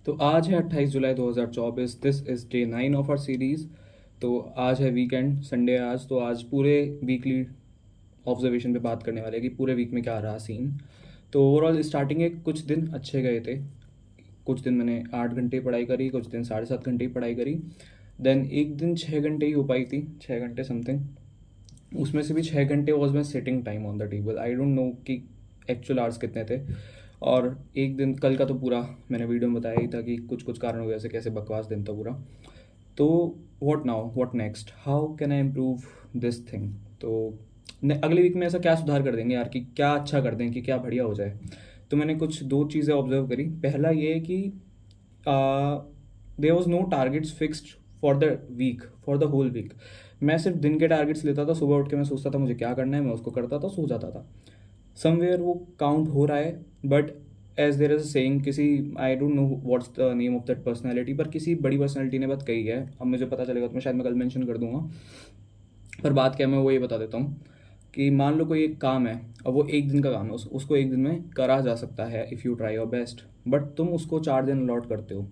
तो आज है 28 जुलाई 2024। This is day 9 of R series. तो आज है वीकेंड, संडे आज। तो आज पूरे वीकली ऑब्जर्वेशन पे बात करने वाले हैं कि पूरे वीक में क्या रहा सीन। तो ओवरऑल स्टार्टिंग के कुछ दिन अच्छे गए थे। कुछ दिन मैंने 8 घंटे पढ़ाई करी, कुछ दिन 7.5 घंटे ही पढ़ाई करी। देन एक दिन 6 घंटे ही हो पाई थी, 6 घंटे समथिंग। उसमें से भी 6 घंटे was my sitting time on the table. I don't no कि एक्चुअल आवर्स कितने थे। और एक दिन कल का तो पूरा मैंने वीडियो में बताया ही था कि कुछ कुछ कारणों की वजह से कैसे बकवास दिन था पूरा। तो what now, what next, how can I improve this thing. तो अगले वीक में ऐसा क्या सुधार कर देंगे यार, कि क्या अच्छा कर दें, कि क्या बढ़िया हो जाए। तो मैंने कुछ दो चीज़ें ऑब्जर्व करी। पहला ये कि there was no targets fixed for the week, for the whole week. मैं सिर्फ दिन के टारगेट्स लेता था। सुबह उठ के मैं सोचता था मुझे क्या करना है, मैं उसको करता था, सो जाता था। समवेयर वो काउंट हो रहा है, but as there is a saying, किसी, I don't know what's the name of that personality, पर किसी बड़ी पर्सनैलिटी ने बात कही है। अब मुझे पता चलेगा तो मैं शायद मैं कल मेंशन कर दूंगा। पर बात क्या, मैं वो ये बता देता हूँ कि मान लो कोई एक काम है, अब वो एक दिन का काम है, उसको एक दिन में करा जा सकता है if you try your best. But तुम उसको 4 दिन अलॉट करते हो,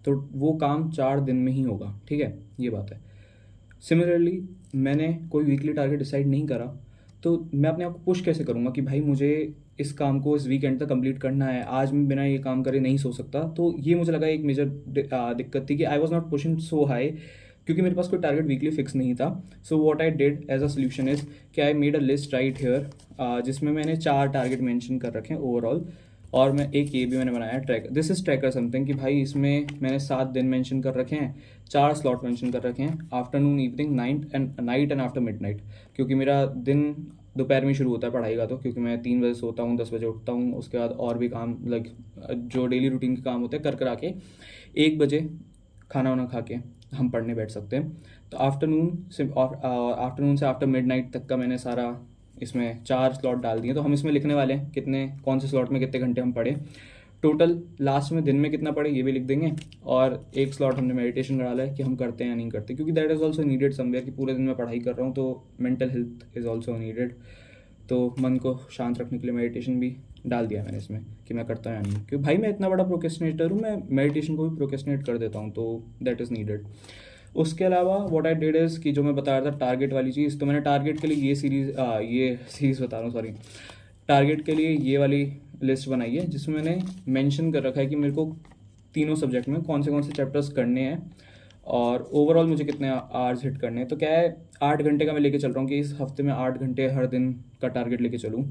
तो वो काम 4 दिन में ही होगा। ठीक है, ये बात है। सिमिलरली मैंने कोई वीकली टारगेट डिसाइड नहीं करा, तो मैं अपने आप को पुश कैसे करूँगा कि भाई मुझे इस काम को इस वीकेंड तक कंप्लीट करना है, आज मैं बिना ये काम करे नहीं सो सकता। तो ये मुझे लगा एक मेजर दिक्कत थी कि I was not pushing so high, क्योंकि मेरे पास कोई टारगेट वीकली फिक्स नहीं था। So what I did as a solution is कि I made a list right here, जिसमें मैंने 4 टारगेट मेंशन कर रखे हैं ओवरऑल। और मैं एक ये भी मैंने बनाया track, this is tracker something, कि भाई इसमें मैंने 7 दिन मेंशन कर रखे हैं, 4 स्लॉट मेंशन कर रखे हैं, afternoon, evening, night and after midnight. क्योंकि मेरा दिन दोपहर में शुरू होता है पढ़ाई का, तो क्योंकि मैं 3 बजे सोता हूँ, 10 बजे उठता हूँ, उसके बाद और भी काम लाइक जो डेली रूटीन के काम होते हैं कर आके 1 बजे खाना वाना खा के हम पढ़ने बैठ सकते हैं। तो आफ्टरनून से आफ्टर मिडनाइट तक का मैंने सारा इसमें 4 स्लॉट डाल दिए। तो हम इसमें लिखने वाले हैं कितने, कौन से स्लॉट में कितने घंटे हम पढ़े टोटल, लास्ट में दिन में कितना पढ़े ये भी लिख देंगे। और एक स्लॉट हमने मेडिटेशन का डाला है कि हम करते हैं या नहीं करते, क्योंकि that is also needed somewhere, कि पूरे दिन मैं पढ़ाई कर रहा हूँ तो mental health is also needed. तो मन को शांत रखने के लिए मेडिटेशन भी डाल दिया मैंने इसमें कि मैं करता हूँ या नहीं, क्योंकि भाई मैं इतना बड़ा प्रोक्रेस्टिनेटर हूँ, मैं मेडिटेशन को भी प्रोक्रेस्टिनेट कर देता हूँ, तो दैट इज़ नीडेड। उसके अलावा व्हाट आई डिड इज़ कि जो मैं बता रहा था टारगेट वाली चीज़, तो मैंने टारगेट के लिए ये सीरीज़ बता रहा हूँ, सॉरी, टारगेट के लिए ये वाली लिस्ट बनाई है, जिसमें मैंने मेंशन कर रखा है कि मेरे को तीनों सब्जेक्ट में कौन से चैप्टर्स करने हैं और ओवरऑल मुझे कितने आवर्स हिट करने हैं। तो क्या है, 8 घंटे का मैं लेके चल रहा हूँ कि इस हफ्ते में 8 घंटे हर दिन का टारगेट लेके चलूँ।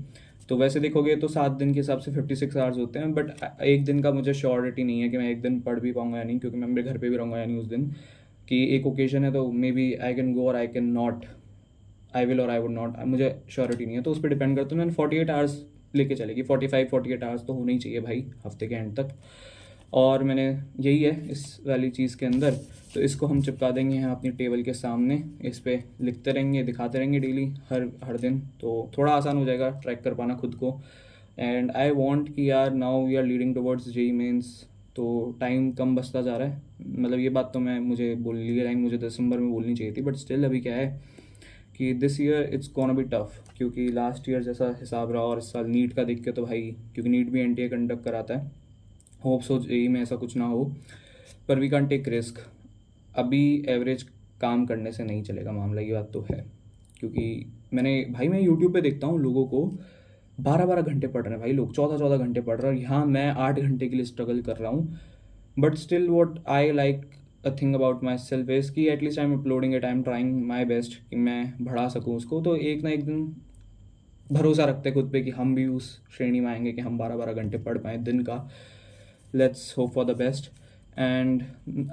तो वैसे देखोगे तो 7 दिन के हिसाब से 56 आवर्स होते हैं, बट एक दिन का मुझे श्योरिटी नहीं है कि मैं एक दिन पढ़ भी पाऊंगा या नहीं, क्योंकि मैं मेरे घर पे भी रहूँगा या नहीं उस दिन, कि एक ओकेजन है तो may B I can go और I can not, I will और आई वुड नॉट, मुझे श्योरिटी नहीं है। तो उस पर डिपेंड करता हूँ। मैंने 48 आवर्स लेके चलेगी, 45-48 आवर्स तो होने ही चाहिए भाई हफ्ते के एंड तक। और मैंने यही है इस वाली चीज़ के अंदर, तो इसको हम चिपका देंगे यहाँ अपनी टेबल के सामने, इस पर लिखते रहेंगे, दिखाते रहेंगे डेली, हर दिन। तो थोड़ा आसान हो जाएगा ट्रैक कर पाना खुद को। एंड आई वॉन्ट कि यार now we are leading towards JEE Mains, तो टाइम कम बचता जा रहा है। मतलब ये बात तो मुझे बोलनी लाइन मुझे दिसंबर में बोलनी चाहिए थी, बट स्टिल अभी क्या है कि this year it's gonna be tough, क्योंकि लास्ट ईयर जैसा हिसाब रहा और इस साल नीट का देख के तो भाई, क्योंकि नीट भी एनटीए कंडक्ट कराता है, होप सो जेई में ऐसा कुछ ना हो, पर वी कैन टेक रिस्क। अभी एवरेज काम करने से नहीं चलेगा मामला, ये बात तो है। क्योंकि मैं यूट्यूब पे देखता हूँ लोगों को 12-12 घंटे पढ़ रहे हैं भाई, लोग 14-14 घंटे पढ़ रहे हैं, और यहाँ मैं 8 घंटे के लिए स्ट्रगल कर रहा हूँ। But still what I like a thing about myself is कि at least I am uploading it, I am trying my best कि मैं बढ़ा सकूँ उसको। तो एक ना एक दिन भरोसा रखते खुद पे कि हम भी उस श्रेणी में आएंगे कि हम 12-12 घंटे पढ़ पाएँ दिन का। Let's hope for the best. And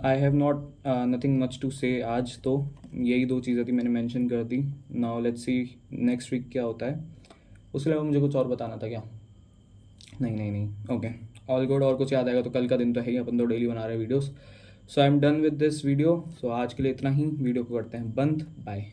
I have not nothing much to say. आज तो यही 2 चीज़ें थी, मैंने मेंशन कर दी। Now let's see next week क्या होता है। उसके अलावा मुझे कुछ और बताना था क्या? नहीं, ओके, ऑल गुड। और कुछ याद आएगा तो कल का दिन तो है ही, अपन तो डेली बना रहे हैं videos. So I am done with this video. So आज के लिए इतना ही, वीडियो को करते हैं बंद, बाय।